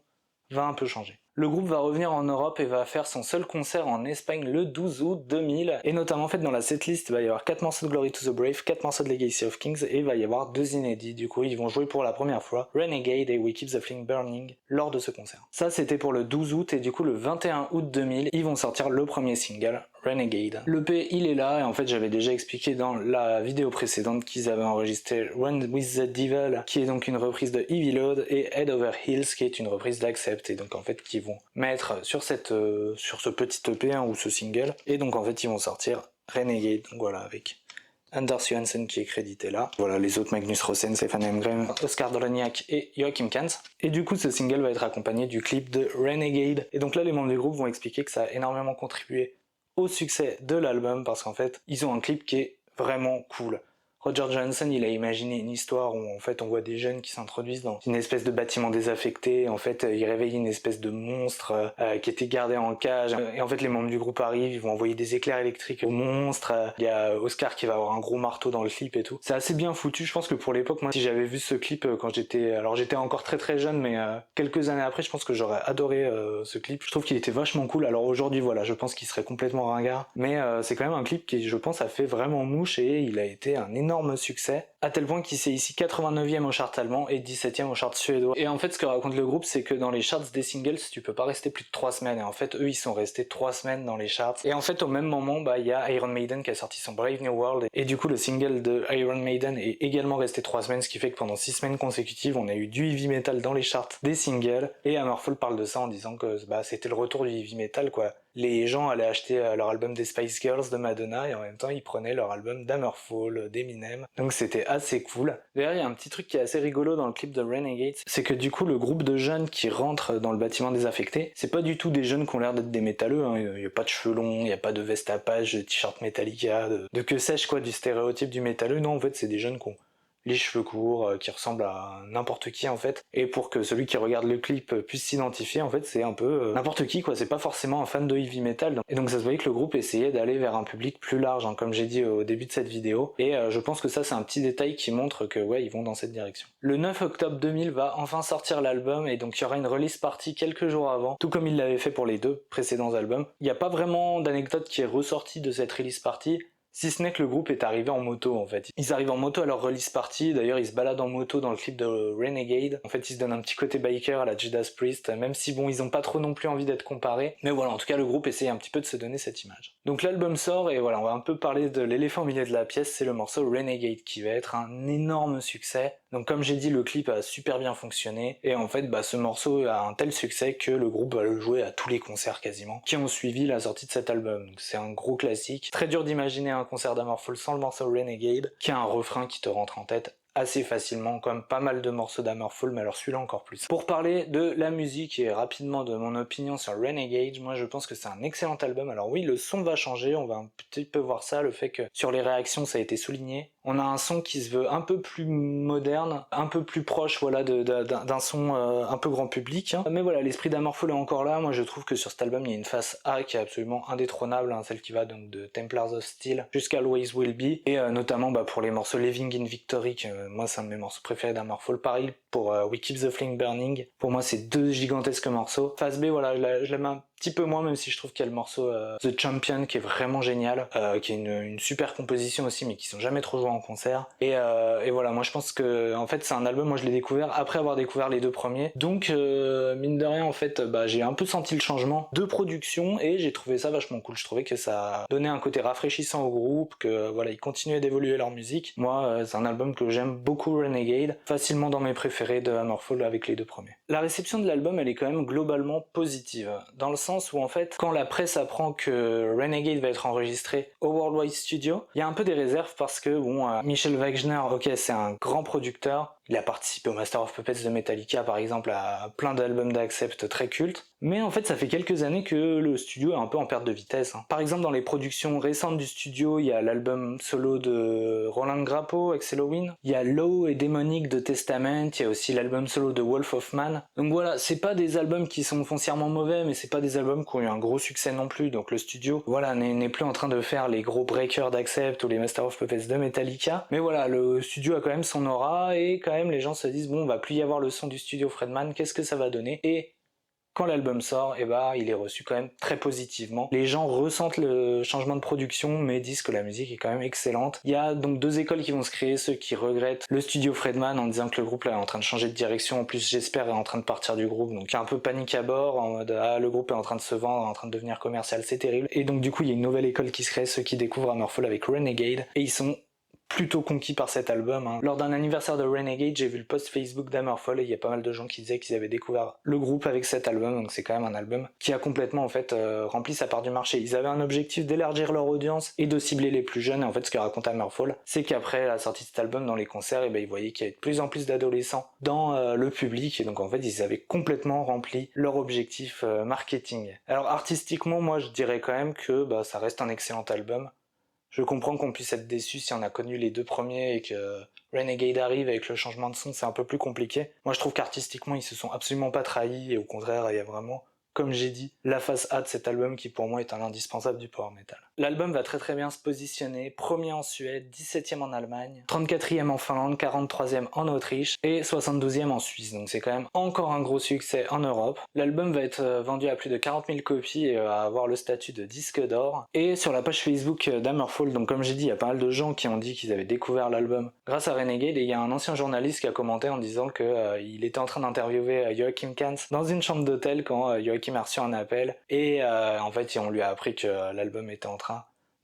va un peu changer. Le groupe va revenir en Europe et va faire son seul concert en Espagne le 12 août 2000, et notamment en fait dans la setlist il va y avoir 4 morceaux de Glory to the Brave, 4 morceaux de Legacy of Kings, et il va y avoir 2 inédits. Du coup ils vont jouer pour la première fois Renegade et We Keep the Flame Burning lors de ce concert. Ça c'était pour le 12 août, et du coup le 21 août 2000 ils vont sortir le premier single, Renegade. L'EP il est là, et en fait j'avais déjà expliqué dans la vidéo précédente qu'ils avaient enregistré Run with the Devil, qui est donc une reprise de Heavy Load, et Head Over Heels, qui est une reprise d'Accept, et donc en fait qui vont mettre sur ce petit EP ou ce single, et donc en fait ils vont sortir Renegade, donc voilà, avec Anders Johansson qui est crédité là. Voilà, les autres Magnus Rosen, Stefan Emgren, Oscar Doloniak et Joachim Kans. Et du coup ce single va être accompagné du clip de Renegade, et donc là les membres du groupe vont expliquer que ça a énormément contribué au succès de l'album, parce qu'en fait ils ont un clip qui est vraiment cool. Roger Johnson, il a imaginé une histoire où en fait on voit des jeunes qui s'introduisent dans une espèce de bâtiment désaffecté. En fait, ils réveillent une espèce de monstre qui était gardé en cage. Et en fait, les membres du groupe arrivent, ils vont envoyer des éclairs électriques au monstre. Il y a Oscar qui va avoir un gros marteau dans le clip et tout. C'est assez bien foutu. Je pense que pour l'époque, moi, si j'avais vu ce clip quand j'étais encore très très jeune, mais quelques années après, je pense que j'aurais adoré ce clip. Je trouve qu'il était vachement cool. Alors aujourd'hui, voilà, je pense qu'il serait complètement ringard, mais c'est quand même un clip qui, je pense, a fait vraiment mouche, et il a été un énorme succès, à tel point qu'il s'est ici 89e au chart allemand et 17e au chart suédois. Et en fait ce que raconte le groupe, c'est que dans les charts des singles tu peux pas rester plus de 3 semaines, et en fait eux ils sont restés 3 semaines dans les charts. Et en fait au même moment il y a Iron Maiden qui a sorti son Brave New World, et du coup le single de Iron Maiden est également resté 3 semaines, ce qui fait que pendant 6 semaines consécutives on a eu du heavy metal dans les charts des singles. Et Hammerfall parle de ça en disant que c'était le retour du heavy metal quoi. Les gens allaient acheter leur album des Spice Girls de Madonna, et en même temps ils prenaient leur album d'Hammerfall, d'Eminem. Donc c'était assez cool. D'ailleurs il y a un petit truc qui est assez rigolo dans le clip de Renegade, c'est que du coup le groupe de jeunes qui rentrent dans le bâtiment désaffecté, c'est pas du tout des jeunes qui ont l'air d'être des métalleux, il y a pas de cheveux longs, il y a pas de veste à pages, de t-shirt Metallica, de que sais-je quoi, du stéréotype du métalleux. Non, en fait c'est des jeunes qui ont les cheveux courts, qui ressemblent à n'importe qui en fait, et pour que celui qui regarde le clip puisse s'identifier, en fait c'est un peu n'importe qui quoi, c'est pas forcément un fan de heavy metal, et donc ça se voyait que le groupe essayait d'aller vers un public plus large, comme j'ai dit au début de cette vidéo, et je pense que ça c'est un petit détail qui montre que ouais ils vont dans cette direction. Le 9 octobre 2000 va enfin sortir l'album, et donc il y aura une release party quelques jours avant, tout comme il l'avait fait pour les 2 précédents albums. Il n'y a pas vraiment d'anecdote qui est ressortie de cette release party, si ce n'est que le groupe est arrivé en moto en fait. Ils arrivent en moto à leur release party, d'ailleurs ils se baladent en moto dans le clip de Renegade. En fait ils se donnent un petit côté biker à la Judas Priest, même si bon ils ont pas trop non plus envie d'être comparés. Mais voilà, en tout cas le groupe essaye un petit peu de se donner cette image. Donc l'album sort, et voilà, on va un peu parler de l'éléphant au milieu de la pièce, c'est le morceau Renegade qui va être un énorme succès. Donc comme j'ai dit, le clip a super bien fonctionné, et en fait ce morceau a un tel succès que le groupe va le jouer à tous les concerts quasiment qui ont suivi la sortie de cet album. Donc c'est un gros classique, très dur d'imaginer un concert d'Hammerfall sans le morceau Renegade, qui a un refrain qui te rentre en tête assez facilement, comme pas mal de morceaux d'Hammerfall, mais alors celui-là encore plus. Pour parler de la musique et rapidement de mon opinion sur Renegade, moi je pense que c'est un excellent album. Alors oui, le son va changer, on va un petit peu voir ça, le fait que sur les réactions ça a été souligné. On a un son qui se veut un peu plus moderne, un peu plus proche voilà, d'un son un peu grand public. Hein. Mais voilà, l'esprit d'Hammerfall est encore là. Moi je trouve que sur cet album il y a une face A qui est absolument indétrônable, hein, celle qui va donc de Templars of Steel jusqu'à Always Will Be, et notamment pour les morceaux Living in Victory, que moi c'est un de mes morceaux préférés d'Hammerfall. Pareil pour We Keep the Flame Burning, pour moi c'est deux gigantesques morceaux. Face B, voilà, je l'aime un petit peu moins, même si je trouve qu'il y a le morceau The Champion qui est vraiment génial, qui est une super composition aussi, mais qui sont jamais trop joués en concert. Et voilà, moi je pense que en fait c'est un album, moi je l'ai découvert après avoir découvert les deux premiers, donc mine de rien en fait j'ai un peu senti le changement de production et j'ai trouvé ça vachement cool. Je trouvais que ça donnait un côté rafraîchissant au groupe, que voilà, ils continuaient d'évoluer leur musique. Moi c'est un album que j'aime beaucoup, Renegade, facilement dans mes préférés de Hammerfall avec les deux premiers. La réception de l'album elle est quand même globalement positive, dans le sens où en fait quand la presse apprend que Renegade va être enregistré au Worldwide Studio, il y a un peu des réserves parce que bon, Michel Wagner, ok, c'est un grand producteur, il a participé au Master of Puppets de Metallica par exemple, à plein d'albums d'Accept très cultes, mais en fait ça fait quelques années que le studio est un peu en perte de vitesse. Par exemple dans les productions récentes du studio, il y a l'album solo de Roland Grappo, Ex Halloween, il y a Low et Demonic de Testament, il y a aussi l'album solo de Wolf of Man. Donc voilà, c'est pas des albums qui sont foncièrement mauvais, mais c'est pas des albums qui ont eu un gros succès non plus, donc le studio voilà n'est plus en train de faire les gros breakers d'Accept ou les Master of Puppets de Metallica, mais voilà, le studio a quand même son aura, et quand même les gens se disent bon, on va plus y avoir le son du studio Fredman, qu'est-ce que ça va donner? Et quand l'album sort, il est reçu quand même très positivement. Les gens ressentent le changement de production, mais disent que la musique est quand même excellente. Il y a donc deux écoles qui vont se créer, ceux qui regrettent le studio Fredman en disant que le groupe là est en train de changer de direction, en plus j'espère est en train de partir du groupe, donc il y a un peu panique à bord, en mode le groupe est en train de se vendre, en train de devenir commercial, c'est terrible. Et donc du coup il y a une nouvelle école qui se crée, ceux qui découvrent Hammerfall avec Renegade, et ils sont plutôt conquis par cet album. Hein. Lors d'un anniversaire de Renegade, j'ai vu le post Facebook d'Hammerfall et il y a pas mal de gens qui disaient qu'ils avaient découvert le groupe avec cet album, donc c'est quand même un album qui a complètement en fait rempli sa part du marché. Ils avaient un objectif d'élargir leur audience et de cibler les plus jeunes, et en fait ce que raconte Hammerfall, c'est qu'après la sortie de cet album dans les concerts, ils voyaient qu'il y avait de plus en plus d'adolescents dans le public, et donc en fait ils avaient complètement rempli leur objectif marketing. Alors artistiquement, moi je dirais quand même que ça reste un excellent album. Je comprends qu'on puisse être déçu si on a connu les deux premiers et que Renegade arrive avec le changement de son, c'est un peu plus compliqué. Moi je trouve qu'artistiquement ils se sont absolument pas trahis, et au contraire il y a vraiment, comme j'ai dit, la face A de cet album qui pour moi est un indispensable du power metal. L'album va très très bien se positionner, premier en Suède, 17e en Allemagne, 34e en Finlande, 43e en Autriche et 72e en Suisse, donc c'est quand même encore un gros succès en Europe. L'album va être vendu à plus de 40 000 copies et va avoir le statut de disque d'or. Et sur la page Facebook d'Hammerfall, donc comme j'ai dit, il y a pas mal de gens qui ont dit qu'ils avaient découvert l'album grâce à Renegade, et il y a un ancien journaliste qui a commenté en disant que il était en train d'interviewer Joachim Kans dans une chambre d'hôtel quand Joachim a reçu un appel, et en fait on lui a appris que l'album était en train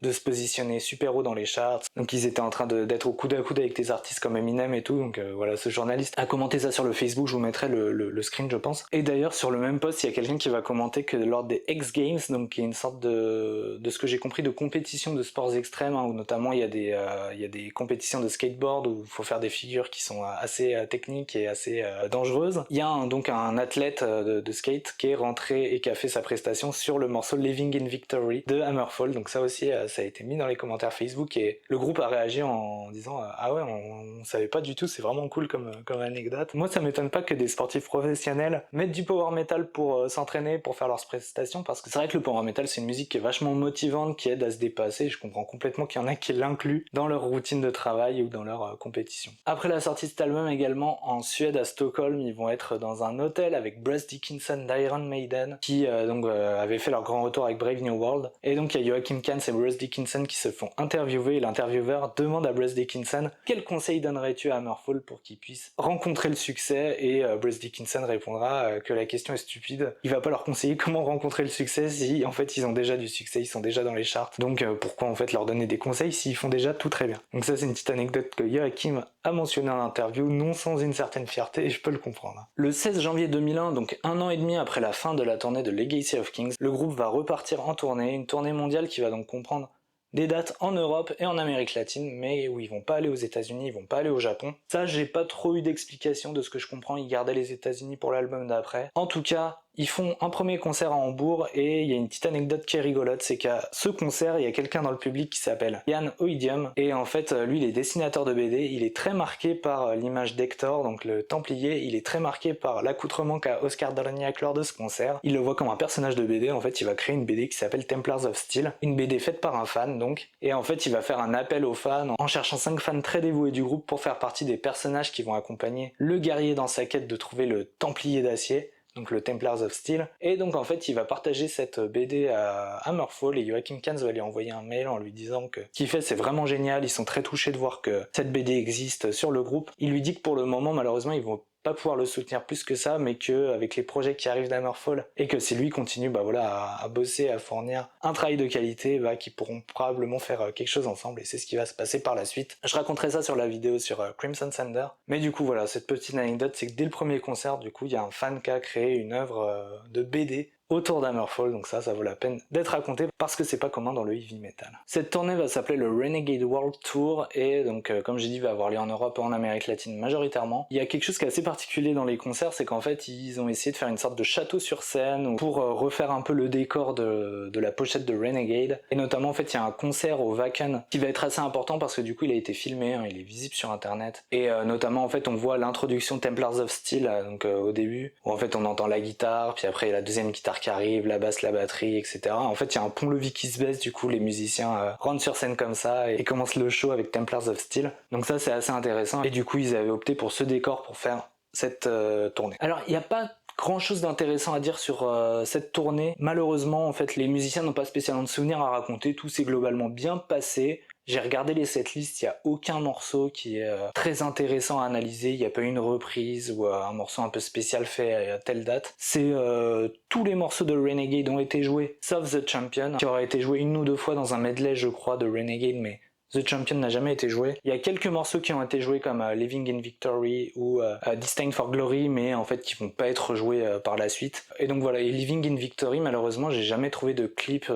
de se positionner super haut dans les charts, donc ils étaient en train d'être au coude à coude avec des artistes comme Eminem et tout, donc voilà, ce journaliste a commenté ça sur le Facebook, je vous mettrai le screen je pense. Et d'ailleurs sur le même post il y a quelqu'un qui va commenter que lors des X Games, donc qui est une sorte de ce que j'ai compris de compétition de sports extrêmes, hein, où notamment il y a des compétitions de skateboard où il faut faire des figures qui sont assez techniques et assez dangereuses. Il y a donc un athlète de skate qui est rentré et qui a fait sa prestation sur le morceau Living in Victory de Hammerfall, donc ça aussi ça a été mis dans les commentaires Facebook, et le groupe a réagi en disant ah ouais, on savait pas du tout, c'est vraiment cool comme anecdote. Moi ça m'étonne pas que des sportifs professionnels mettent du power metal pour s'entraîner, pour faire leurs prestations, parce que c'est vrai que le power metal c'est une musique qui est vachement motivante, qui aide à se dépasser. Je comprends complètement qu'il y en a qui l'incluent dans leur routine de travail ou dans leur compétition. Après la sortie de cet album également, en Suède à Stockholm, ils vont être dans un hôtel avec Bruce Dickinson d'Iron Maiden qui avaient fait leur grand retour avec Brave New World, et donc il y a Joachim Kans et Bruce Dickinson qui se font interviewer, et l'intervieweur demande à Bruce Dickinson quel conseil donnerais-tu à Hammerfall pour qu'il puisse rencontrer le succès, et Bruce Dickinson répondra que la question est stupide, il va pas leur conseiller comment rencontrer le succès si en fait ils ont déjà du succès, ils sont déjà dans les charts, donc pourquoi en fait leur donner des conseils s'ils font déjà tout très bien. Donc ça c'est une petite anecdote que Joachim a mentionné en interview, non sans une certaine fierté, et je peux le comprendre. Le 16 janvier 2001, donc un an et demi après la fin de la tournée de Legacy of Kings, le groupe va repartir en tournée, une tournée mondiale qui va donc comprendre des dates en Europe et en Amérique latine, mais où ils vont pas aller aux États-Unis, ils vont pas aller au Japon. Ça, j'ai pas trop eu d'explication. De ce que je comprends, ils gardaient les États-Unis pour l'album d'après. En tout cas, ils font un premier concert à Hambourg et il y a une petite anecdote qui est rigolote, c'est qu'à ce concert, il y a quelqu'un dans le public qui s'appelle Yann Oidium et en fait, lui, il est dessinateur de BD, il est très marqué par l'image d'Hector, donc le Templier, il est très marqué par l'accoutrement qu'a Oscar Dorniak lors de ce concert. Il le voit comme un personnage de BD, en fait, il va créer une BD qui s'appelle Templars of Steel, une BD faite par un fan donc, et en fait, il va faire un appel aux fans en cherchant 5 fans très dévoués du groupe pour faire partie des personnages qui vont accompagner le guerrier dans sa quête de trouver le Templier d'acier, donc le Templars of Steel, et donc en fait il va partager cette BD à Hammerfall et Joachim Kahn va lui envoyer un mail en lui disant que ce qu'il fait c'est vraiment génial, ils sont très touchés de voir que cette BD existe sur le groupe. Il lui dit que pour le moment malheureusement ils vont pas pouvoir le soutenir plus que ça, mais que avec les projets qui arrivent d'Hammerfall et que si lui continue à bosser, à fournir un travail de qualité, qu'ils pourront probablement faire quelque chose ensemble et c'est ce qui va se passer par la suite. Je raconterai ça sur la vidéo sur Crimson Thunder, mais du coup voilà, cette petite anecdote c'est que dès le premier concert du coup il y a un fan qui a créé une œuvre de BD autour d'Hammerfall, donc ça vaut la peine d'être raconté parce que c'est pas commun dans le heavy metal. Cette tournée va s'appeler le Renegade World Tour et donc comme j'ai dit va avoir lieu en Europe et en Amérique latine majoritairement. Il y a quelque chose qui est assez particulier dans les concerts, c'est qu'en fait ils ont essayé de faire une sorte de château sur scène pour refaire un peu le décor de la pochette de Renegade, et notamment en fait il y a un concert au Wacken qui va être assez important parce que du coup il a été filmé, il est visible sur internet, et notamment en fait on voit l'introduction Templars of Steel au début, où en fait on entend la guitare, puis après la deuxième guitare qui arrive, la basse, la batterie, etc. En fait il y a un pont-levis qui se baisse, du coup les musiciens rentrent sur scène comme ça et commencent le show avec Templars of Steel, donc ça c'est assez intéressant, et du coup ils avaient opté pour ce décor pour faire cette tournée. Alors il n'y a pas grand chose d'intéressant à dire sur cette tournée, malheureusement en fait les musiciens n'ont pas spécialement de souvenirs à raconter, tout s'est globalement bien passé. J'ai regardé les setlists, il n'y a aucun morceau qui est très intéressant à analyser, il n'y a pas une reprise ou un morceau un peu spécial fait à telle date. C'est tous les morceaux de Renegade ont été joués, sauf The Champion, qui aura été joué une ou deux fois dans un medley je crois de Renegade, mais The Champion n'a jamais été joué. Il y a quelques morceaux qui ont été joués comme Living in Victory ou Disdain for Glory, mais en fait qui vont pas être joués par la suite. Et donc voilà, et Living in Victory, malheureusement j'ai jamais trouvé de clip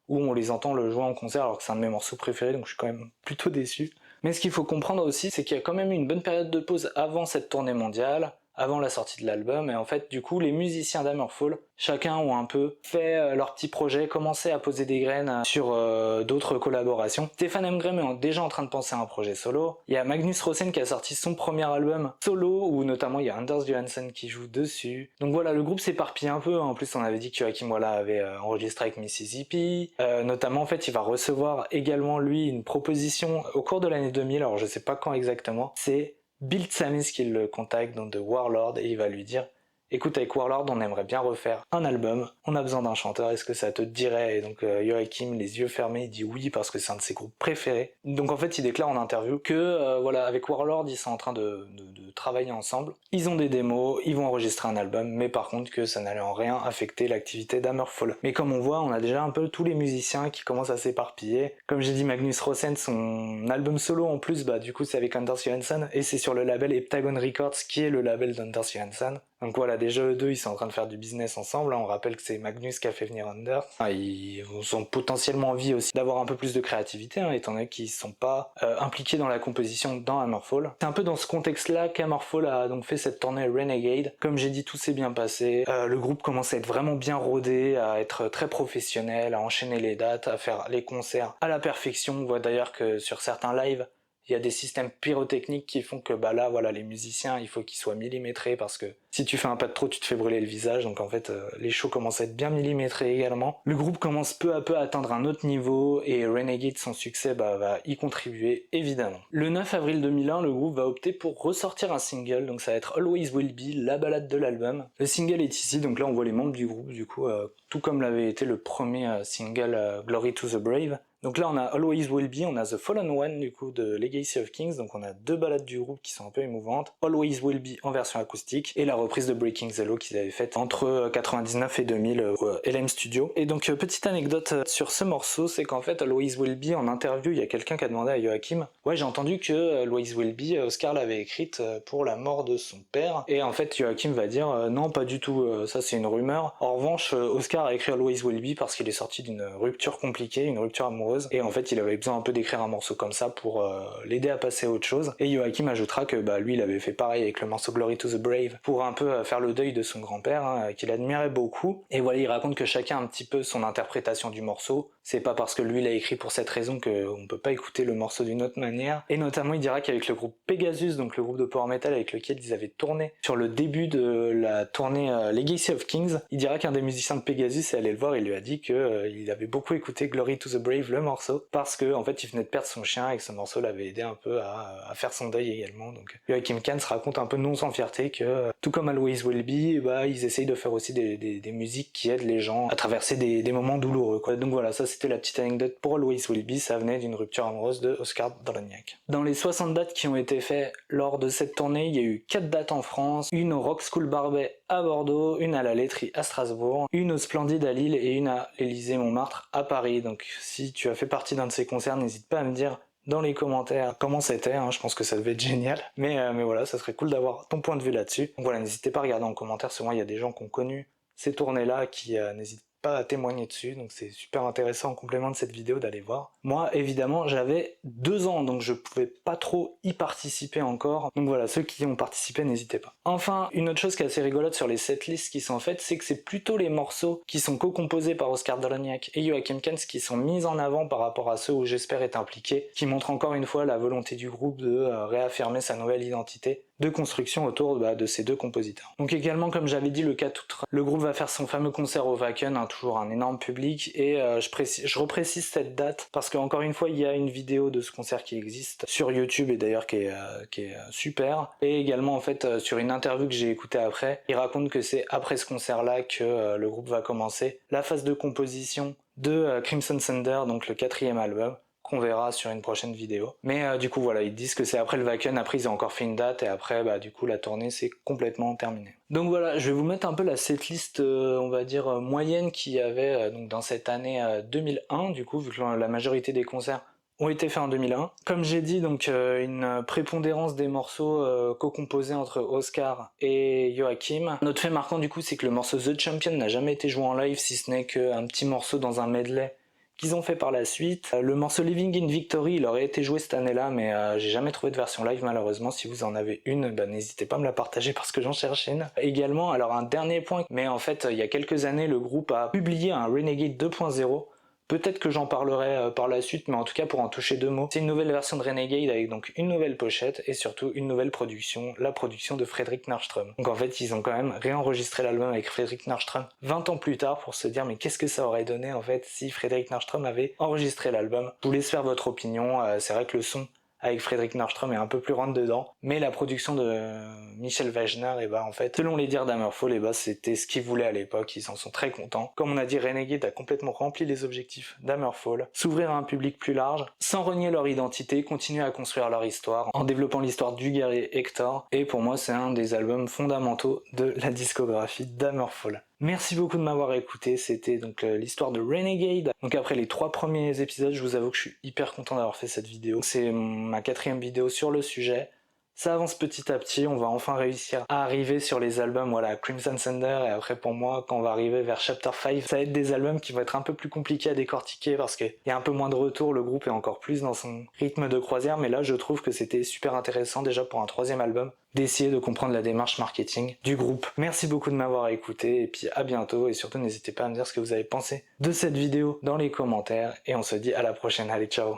où on les entend le jouer en concert alors que c'est un de mes morceaux préférés, donc je suis quand même plutôt déçu. Mais ce qu'il faut comprendre aussi, c'est qu'il y a quand même eu une bonne période de pause avant cette tournée mondiale, avant la sortie de l'album, et en fait du coup les musiciens d'Hammerfall, chacun ont un peu fait leur petit projet, commencé à poser des graines sur d'autres collaborations. Stefan Emgren est déjà en train de penser à un projet solo, il y a Magnus Rosen qui a sorti son premier album solo, où notamment il y a Anders Johansson qui joue dessus. Donc voilà, le groupe s'éparpille un peu, en plus on avait dit que Joachim Walla avait enregistré avec Mississippi, notamment en fait il va recevoir également lui une proposition au cours de l'année 2000, alors je sais pas quand exactement, c'est Bill Tsamis qui le contacte dans The Warlord et il va lui dire écoute, avec Warlord on aimerait bien refaire un album, on a besoin d'un chanteur, est-ce que ça te dirait? Et donc Joachim, les yeux fermés, il dit oui parce que c'est un de ses groupes préférés. Donc en fait il déclare en interview que voilà, avec Warlord ils sont en train de travailler ensemble, ils ont des démos, ils vont enregistrer un album, mais par contre que ça n'allait en rien affecter l'activité d'Hammerfall. Mais comme on voit, on a déjà un peu tous les musiciens qui commencent à s'éparpiller. Comme j'ai dit, Magnus Rosen, son album solo en plus, du coup c'est avec Anders Johansson et c'est sur le label Heptagon Records qui est le label d'Anders Johansson. Donc voilà, déjà eux deux ils sont en train de faire du business ensemble, on rappelle que c'est Magnus qui a fait venir Anders. Ils ont potentiellement envie aussi d'avoir un peu plus de créativité, étant donné qu'ils ne sont pas impliqués dans la composition dans Hammerfall. C'est un peu dans ce contexte-là qu'Hammerfall a donc fait cette tournée Renegade. Comme j'ai dit, tout s'est bien passé, le groupe commence à être vraiment bien rodé, à être très professionnel, à enchaîner les dates, à faire les concerts à la perfection. On voit d'ailleurs que sur certains lives, il y a des systèmes pyrotechniques qui font que là voilà, les musiciens il faut qu'ils soient millimétrés parce que si tu fais un pas de trop tu te fais brûler le visage, donc en fait les shows commencent à être bien millimétrés également. Le groupe commence peu à peu à atteindre un autre niveau et Renegade, son succès va y contribuer évidemment. Le 9 avril 2001, le groupe va opter pour ressortir un single, donc ça va être Always Will Be, la balade de l'album. Le single est ici, donc là on voit les membres du groupe du coup, tout comme l'avait été le premier single Glory to the Brave. Donc là on a Always Will Be, on a The Fallen One du coup de Legacy of Kings, donc on a deux ballades du groupe qui sont un peu émouvantes, Always Will Be en version acoustique et la reprise de Breaking the Law qu'ils avaient faite entre 99 et 2000 au LM Studio. Et donc petite anecdote sur ce morceau, c'est qu'en fait Always Will Be, en interview il y a quelqu'un qui a demandé à Joachim, ouais j'ai entendu que Always Will Be, Oscar l'avait écrite pour la mort de son père, et en fait Joachim va dire non pas du tout, ça c'est une rumeur. En revanche Oscar a écrit Always Will Be parce qu'il est sorti d'une rupture compliquée, une rupture amoureuse amoureuse, et en fait il avait besoin un peu d'écrire un morceau comme ça pour l'aider à passer à autre chose. Et Joachim ajoutera que lui il avait fait pareil avec le morceau Glory to the Brave pour un peu faire le deuil de son grand-père, hein, qu'il admirait beaucoup. Et voilà, il raconte que chacun a un petit peu son interprétation du morceau. C'est pas parce que lui l'a écrit pour cette raison qu'on peut pas écouter le morceau d'une autre manière. Et notamment il dira qu'avec le groupe Pegasus, donc le groupe de power metal avec lequel ils avaient tourné sur le début de la tournée Legacy of Kings, il dira qu'un des musiciens de Pegasus est allé le voir et lui a dit que il avait beaucoup écouté Glory to the Brave, le morceau, parce que en fait il venait de perdre son chien et que ce morceau l'avait aidé un peu à faire son deuil également. Donc Joachim Kahn se raconte un peu non sans fierté que tout comme Always Will Be, ils essayent de faire aussi des musiques qui aident les gens à traverser des moments douloureux, quoi. Donc voilà, ça c'était la petite anecdote pour Always Will Be, ça venait d'une rupture amoureuse de Oscar Doloniak. Dans les 60 dates qui ont été faites lors de cette tournée, il y a eu 4 dates en France, une au Rock School Barbet à Bordeaux, une à la Laiterie à Strasbourg, une au Splendide à Lille et une à l'Élysée Montmartre à Paris. Donc si tu as fait partie d'un de ces concerts, n'hésite pas à me dire dans les commentaires comment c'était, je pense que ça devait être génial. Mais voilà, ça serait cool d'avoir ton point de vue là-dessus. Donc voilà, n'hésitez pas à regarder en commentaire, souvent il y a des gens qui ont connu ces tournées-là qui n'hésitent pas à témoigner dessus, donc c'est super intéressant en complément de cette vidéo d'aller voir. Moi évidemment j'avais 2 ans donc je pouvais pas trop y participer encore, donc voilà, ceux qui ont participé n'hésitez pas. Enfin, une autre chose qui est assez rigolote sur les setlists qui sont faites, c'est que c'est plutôt les morceaux qui sont co-composés par Oscar Doloniak et Joachim Kahn qui sont mis en avant par rapport à ceux où j'espère être impliqué, qui montrent encore une fois la volonté du groupe de réaffirmer sa nouvelle identité de construction autour de ces 2 compositeurs. Donc également, comme j'avais dit, le 4 août, le groupe va faire son fameux concert au Wacken, toujours un énorme public, et je reprécise cette date parce qu'encore une fois il y a une vidéo de ce concert qui existe sur YouTube et d'ailleurs qui est super, et également en fait sur une interview que j'ai écoutée après, il raconte que c'est après ce concert là que le groupe va commencer la phase de composition de Crimson Thunder, donc le 4e album, qu'on verra sur une prochaine vidéo. Mais du coup voilà, ils disent que c'est après le Wacken, après ils ont encore fait une date et après du coup la tournée c'est complètement terminée. Donc voilà, je vais vous mettre un peu la setlist on va dire moyenne qu'il y avait donc dans cette année 2001 du coup, vu que la majorité des concerts ont été faits en 2001. Comme j'ai dit, donc une prépondérance des morceaux co-composés entre Oscar et Joachim. Un autre fait marquant du coup, c'est que le morceau The Champion n'a jamais été joué en live, si ce n'est qu'un petit morceau dans un medley qu'ils ont fait par la suite. Le morceau Living in Victory, il aurait été joué cette année-là, mais j'ai jamais trouvé de version live malheureusement. Si vous en avez une, n'hésitez pas à me la partager parce que j'en cherche une. Également, alors un dernier point, mais en fait il y a quelques années, le groupe a publié un Renegade 2.0. Peut-être que j'en parlerai par la suite, mais en tout cas pour en toucher 2 mots. C'est une nouvelle version de Renegade avec donc une nouvelle pochette et surtout une nouvelle production, la production de Fredrik Nordström. Donc en fait ils ont quand même réenregistré l'album avec Fredrik Nordström 20 ans plus tard pour se dire mais qu'est-ce que ça aurait donné en fait si Fredrik Nordström avait enregistré l'album. Je vous laisse faire votre opinion, c'est vrai que le son avec Fredrik Nordström est un peu plus rentre dedans, mais la production de Michel Wagner, en fait, selon les dires d'Hammerfall, c'était ce qu'ils voulaient à l'époque, ils en sont très contents. Comme on a dit, Renegade a complètement rempli les objectifs d'Hammerfall, s'ouvrir à un public plus large, sans renier leur identité, continuer à construire leur histoire, en développant l'histoire du guerrier Hector, et pour moi c'est un des albums fondamentaux de la discographie d'Hammerfall. Merci beaucoup de m'avoir écouté, c'était donc l'histoire de Renegade. Donc après les 3 premiers épisodes, je vous avoue que je suis hyper content d'avoir fait cette vidéo. C'est ma 4e vidéo sur le sujet. Ça avance petit à petit, on va enfin réussir à arriver sur les albums, voilà, Crimson Thunder, et après pour moi, quand on va arriver vers Chapter 5, ça va être des albums qui vont être un peu plus compliqués à décortiquer parce qu'il y a un peu moins de retour, le groupe est encore plus dans son rythme de croisière, mais là je trouve que c'était super intéressant déjà pour un 3e album, d'essayer de comprendre la démarche marketing du groupe. Merci beaucoup de m'avoir écouté, et puis à bientôt, et surtout n'hésitez pas à me dire ce que vous avez pensé de cette vidéo dans les commentaires, et on se dit à la prochaine, allez ciao.